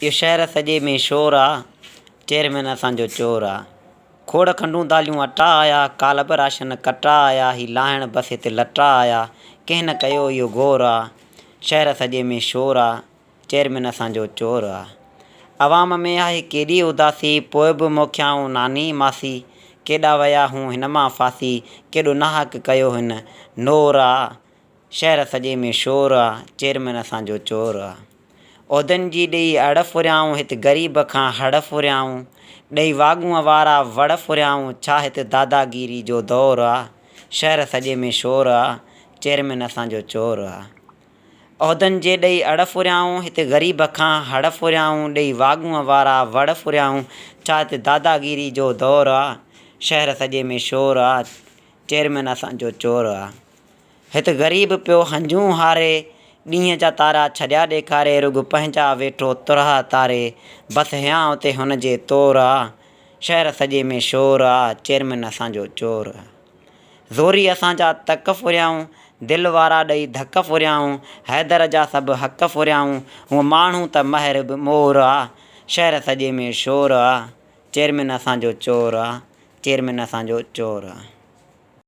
इहो शहर सॼे में शोर आहे, चेयरमैन असांजो चोर आहे। खोड़ खंडूं दालियूं अटा आया, कालब राशन कटा आया, ही लाहिण बस हिते लटा आया, कंहिं न कयो इहो घोर आहे। शहर सॼे में शोर आहे, चेयरमैन असांजो चोर आहे। अवाम में आहे केॾी उदासी, पोइ बि मोखियाऊं नानी मासी, केॾा विया हूं हिन मां फासी, केॾो नाहक कयो हिन नोर आहे। शहर सॼे में शोर आहे, चेयरमैन असांजो चोर आहे। उहिदनि जी ॾेई अड़ फुरियाऊं, हिते ग़रीब खां हड़ फुरियाऊं, ॾेई वाॻूअ वारा वड़ फुरियाऊं, छा हिते दादागिरी जो दौरु आहे। शहर सॼे में शोर आहे, चेयरमैन असांजो चोर आहे। उहिदनि जे ॾेई अड़ फुरियाऊं, हिते ग़रीब खां हड़ फुरियाऊं, ॾेई वाॻूअ वारा वड़ फुरियाऊं, छा हिते दादागिरी जो दौरु आहे। शहर सॼे में शोर आहे, चेयरमैन असांजो चोर आहे। हिते ग़रीब पियो हंजूं हारे, ॾींहं जा तारा छॾिया ॾेखारे, रुॻो पंहिंजा वेठो तुरहा तारे, बसि हियां उते हुनजे तोर आहे। शहर सॼे में शोर आहे, चेयरमैन असांजो चोर आहे। ज़ोरी असांजा तक फुरियाऊं, दिलि वारा ॾेई धक फुरियाऊं, हैदर जा सभु हक़ फुरियाऊं, हूअं माण्हू त महर बि मोर आहे। शहर सॼे में शोर आहे, चेयरमैन असांजो चोर आहे, चेयरमैन असांजो चोर आहे।